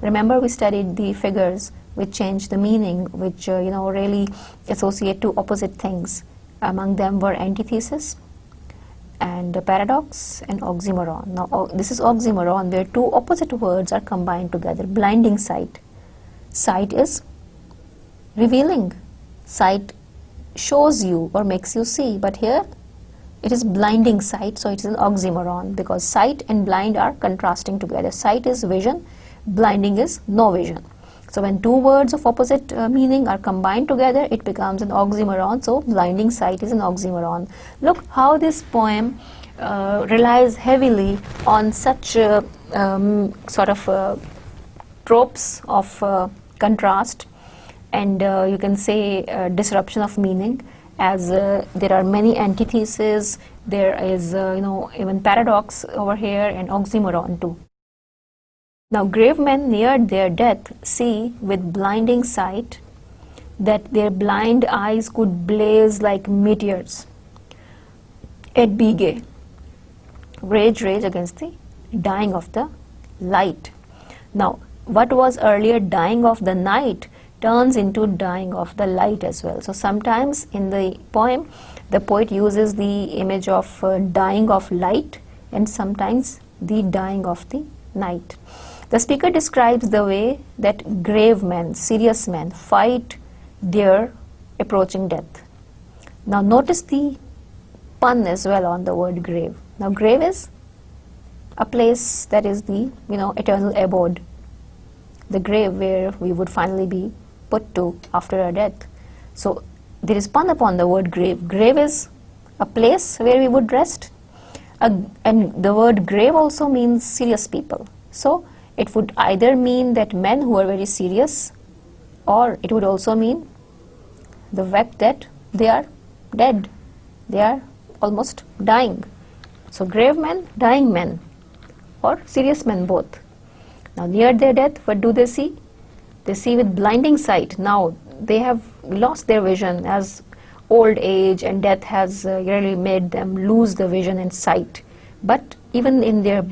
Remember, we studied the figures which change the meaning, which really associate two opposite things. Among them were antithesis and paradox and oxymoron. Now this is oxymoron, where two opposite words are combined together. Blinding sight. Sight is revealing. Sight shows you or makes you see, but here it is blinding sight, so it is an oxymoron, because sight and blind are contrasting together. Sight is vision, blinding is no vision. So when two words of opposite meaning are combined together, it becomes an oxymoron. So blinding sight is an oxymoron. Look how this poem relies heavily on such tropes of contrast, and you can say disruption of meaning, as there are many antitheses. There is even paradox over here, and oxymoron too. Now grave men near their death see with blinding sight that their blind eyes could blaze like meteors. Et bige, rage against the dying of the light. Now what was earlier dying of the night turns into dying of the light as well. So sometimes in the poem the poet uses the image of dying of light, and sometimes the dying of the night. The speaker describes the way that grave men, serious men, fight their approaching death. Now notice the pun as well on the word grave. Now grave is a place that is the eternal abode, the grave where we would finally be put to after our death. So there is pun upon the word grave. Grave is a place where we would rest, and the word grave also means serious people. So it would either mean that men who are very serious, or it would also mean the fact that they are dead, they are almost dying. So grave men, dying men, or serious men, both. Now near their death, what do they see? They see with blinding sight. Now they have lost their vision, as old age and death has really made them lose the vision and sight. But even in their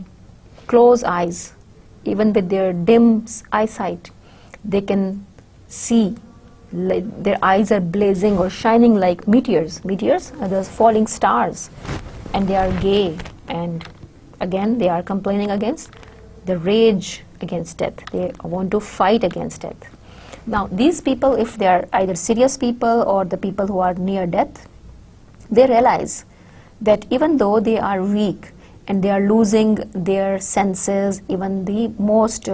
closed eyes, even with their dim eyesight, they can see. Their eyes are blazing or shining like meteors. Meteors are those falling stars, and they are gay, and again they are complaining against the rage against death. They want to fight against death. Now these people, if they are either serious people or the people who are near death, they realize that even though they are weak and they are losing their senses, even the most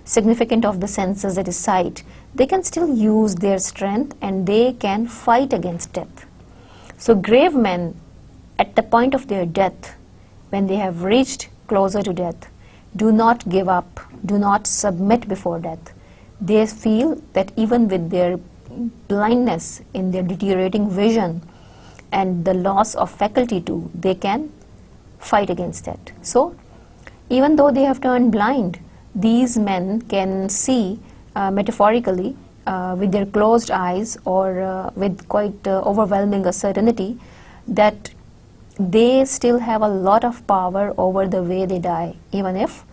significant of the senses, that is sight, they can still use their strength and they can fight against death. So grave men, at the point of their death, when they have reached closer to death, do not give up, do not submit before death. They feel that even with their blindness, in their deteriorating vision and the loss of faculty too, they can fight against that. So even though they have turned blind, these men can see metaphorically with their closed eyes, or with quite overwhelming a certainty, that they still have a lot of power over the way they die, even if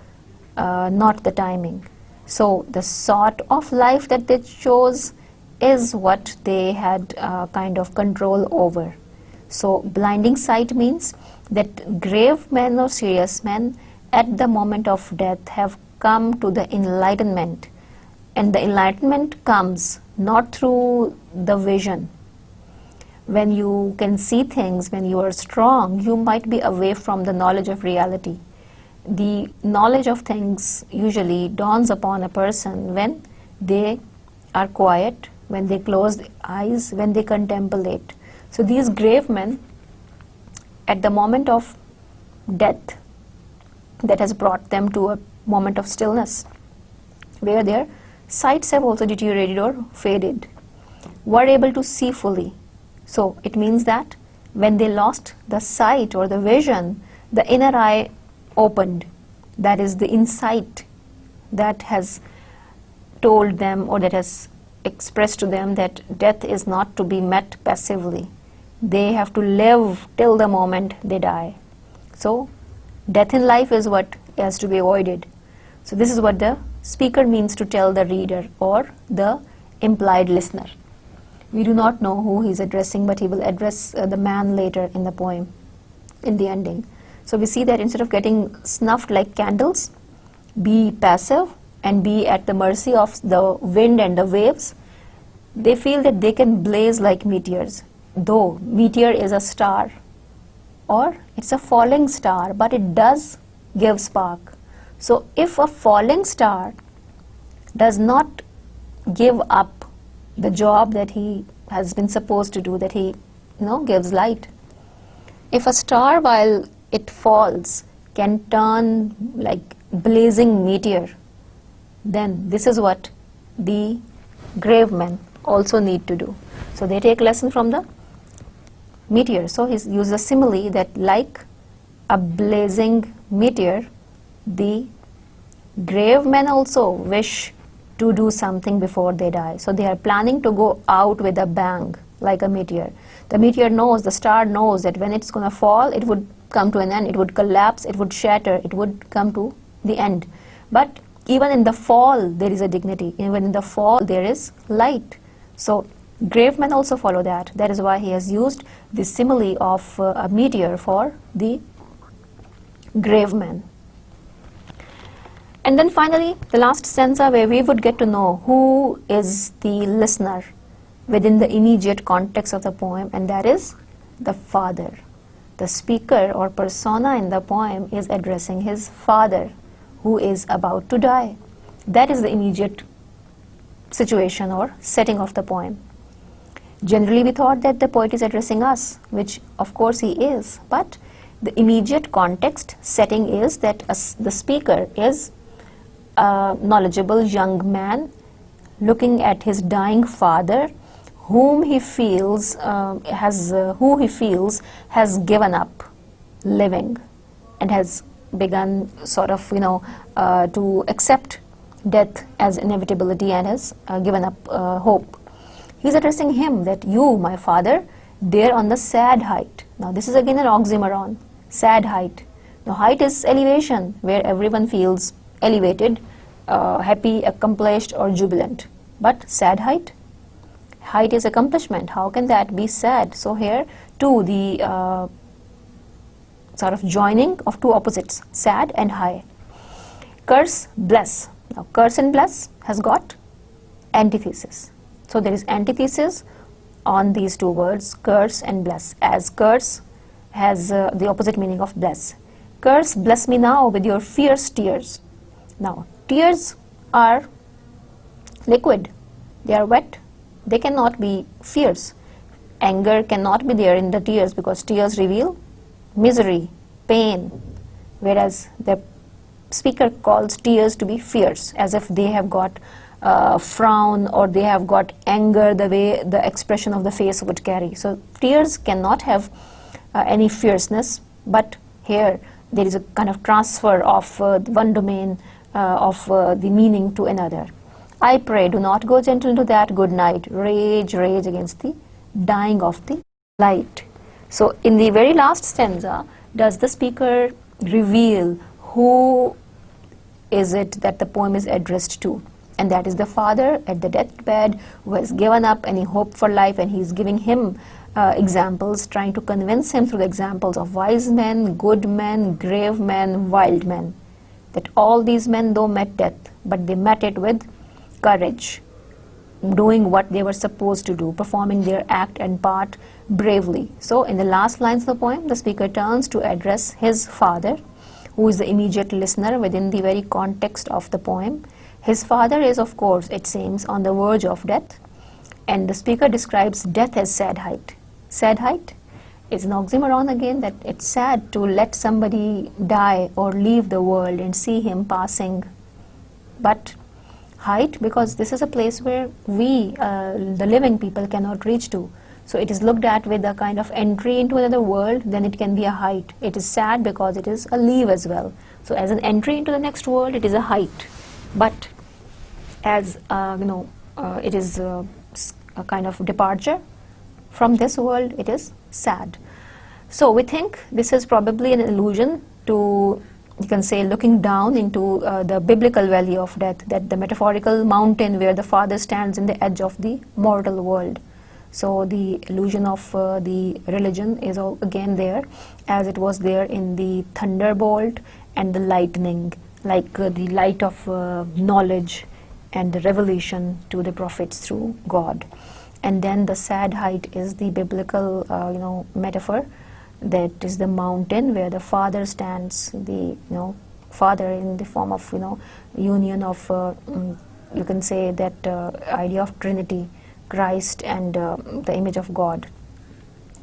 not the timing. So the sort of life that they chose is what they had kind of control over. So blinding sight means that grave men or serious men at the moment of death have come to the enlightenment, and the enlightenment comes not through the vision. When you can see things, when you are strong, you might be away from the knowledge of reality. The knowledge of things usually dawns upon a person when they are quiet, when they close the eyes, when they contemplate. So these grave men, at the moment of death, that has brought them to a moment of stillness, where their sights have also deteriorated or faded, were able to see fully. So it means that when they lost the sight or the vision, the inner eye opened, That is the insight that has told them, or that has expressed to them, that death is not to be met passively. They have to live till the moment they die. So death in life is what has to be avoided. So this is what the speaker means to tell the reader or the implied listener. We do not know who he is addressing, but he will address the man later in the poem, in the ending. So we see that instead of getting snuffed like candles, be passive and be at the mercy of the wind and the waves, they feel that they can blaze like meteors. Though meteor is a star, or it's a falling star, but it does give spark. So if a falling star does not give up the job that he has been supposed to do, that he gives light. If a star, while it falls, can turn like blazing meteor, then this is what the grave men also need to do. So they take lesson from the meteor. So he uses a simile that like a blazing meteor, the grave men also wish to do something before they die. So they are planning to go out with a bang like a meteor. The meteor knows, the star knows that when it's going to fall, it would come to an end, it would collapse, it would shatter, it would come to the end. But even in the fall, there is a dignity. Even in the fall, there is light. So grave men also follow that. That is why he has used the simile of a meteor for the grave men. And then finally, the last stanza, where we would get to know who is the listener within the immediate context of the poem, and that is the father. The speaker or persona in the poem is addressing his father, who is about to die. That is the immediate situation or setting of the poem. Generally, we thought that the poet is addressing us, which of course he is, but the immediate context setting is that the speaker is a knowledgeable young man looking at his dying father, whom he feels has given up living and has begun sort of to accept death as inevitability and has given up hope. He's addressing him that you, my father, there on the sad height. Now this is again an oxymoron. Sad height. Now height is elevation, where everyone feels elevated, happy, accomplished, or jubilant. But sad height? Height is accomplishment. How can that be sad? So here too the sort of joining of two opposites, sad and high. Curse, bless. Now curse and bless has got antithesis. So there is antithesis on these two words, curse and bless, as curse has the opposite meaning of bless. Curse, bless me now with your fierce tears. Now tears are liquid, they are wet, they cannot be fierce. Anger cannot be there in the tears because tears reveal misery, pain, whereas the speaker calls tears to be fierce, as if they have got frown or they have got anger, the way the expression of the face would carry. So tears cannot have any fierceness, but here there is a kind of transfer of one domain of the meaning to another. I pray, do not go gentle into that good night. Rage, rage against the dying of the light. So in the very last stanza, does the speaker reveal who is it that the poem is addressed to? And that is the father at the deathbed who has given up any hope for life, and he is giving him examples, trying to convince him through the examples of wise men, good men, grave men, wild men, that all these men though met death, but they met it with courage, doing what they were supposed to do, performing their act and part bravely. So in the last lines of the poem, the speaker turns to address his father, who is the immediate listener within the very context of the poem. His father is, of course, it seems, on the verge of death, and the speaker describes death as sad height. Sad height is an oxymoron again, that it's sad to let somebody die or leave the world and see him passing. But height, because this is a place where we, the living people, cannot reach to. So it is looked at with a kind of entry into another world, then it can be a height. It is sad because it is a leave as well. So as an entry into the next world, it is a height, but as it is a kind of departure from this world, it is sad. So we think this is probably an allusion to, you can say, looking down into the biblical valley of death, that the metaphorical mountain where the Father stands in the edge of the mortal world. So the illusion of the religion is all again there, as it was there in the thunderbolt and the lightning, like the light of knowledge and the revelation to the prophets through God. And then the sad height is the biblical metaphor, that is the mountain where the Father stands, the Father in the form of union of you can say that idea of Trinity, Christ and the image of God,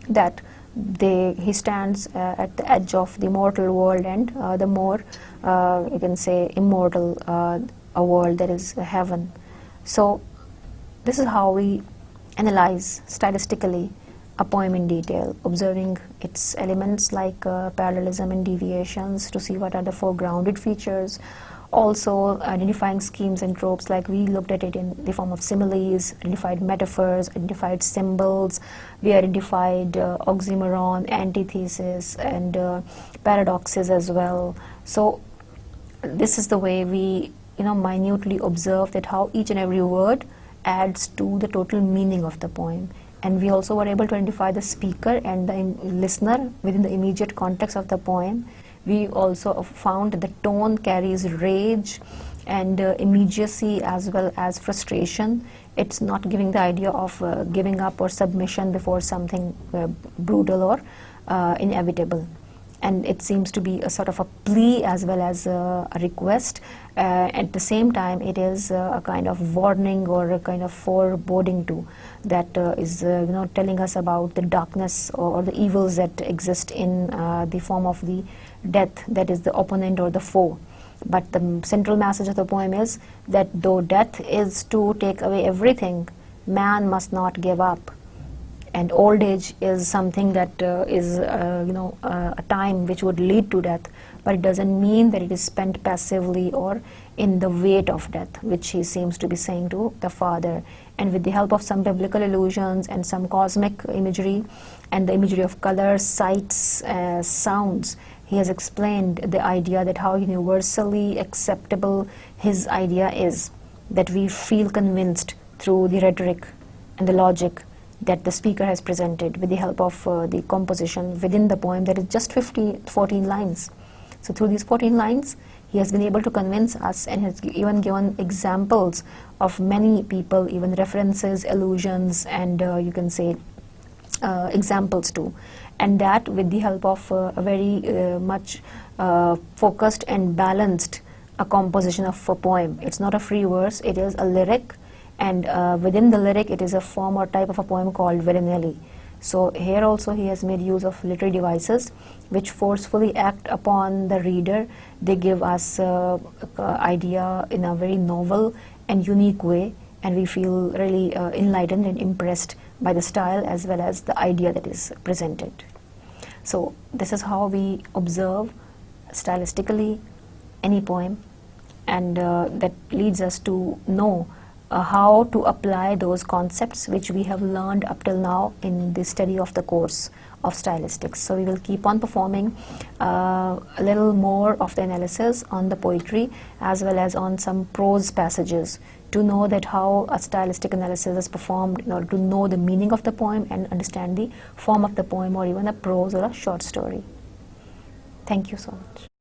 that he stands at the edge of the mortal world and the more you can say immortal a world, that is heaven. So this is how we analyze stylistically a poem in detail, observing its elements like parallelism and deviations to see what are the foregrounded features, also identifying schemes and tropes, like we looked at it in the form of similes, identified metaphors, identified symbols, we identified oxymoron, antithesis and paradoxes as well. So this is the way we minutely observe that how each and every word adds to the total meaning of the poem. And we also were able to identify the speaker and the listener within the immediate context of the poem. We also found that the tone carries rage and immediacy as well as frustration. It's not giving the idea of giving up or submission before something brutal or inevitable. And it seems to be a sort of a plea as well as a request. At the same time, it is a kind of warning or a kind of foreboding too, that is telling us about the darkness or the evils that exist in the form of the death, that is the opponent or the foe. But the central message of the poem is that though death is to take away everything, man must not give up. And old age is something that is a time which would lead to death, but it doesn't mean that it is spent passively or in the weight of death, which he seems to be saying to the Father. And with the help of some biblical allusions and some cosmic imagery and the imagery of colors, sights, sounds, he has explained the idea that how universally acceptable his idea is, that we feel convinced through the rhetoric and the logic that the speaker has presented with the help of the composition within the poem, that is just 14 lines. So through these 14 lines, he has been able to convince us and has even given examples of many people, even references, allusions, and you can say examples too. And that with the help of a very much focused and balanced a composition of a poem. It's not a free verse, it is a lyric, and within the lyric it is a form or type of a poem called Villanelli. So here also he has made use of literary devices which forcefully act upon the reader. They give us idea in a very novel and unique way, and we feel really enlightened and impressed by the style as well as the idea that is presented. So this is how we observe stylistically any poem, and that leads us to know how to apply those concepts which we have learned up till now in the study of the course of stylistics. So we will keep on performing a little more of the analysis on the poetry as well as on some prose passages to know that how a stylistic analysis is performed in order to know the meaning of the poem and understand the form of the poem, or even a prose or a short story. Thank you so much.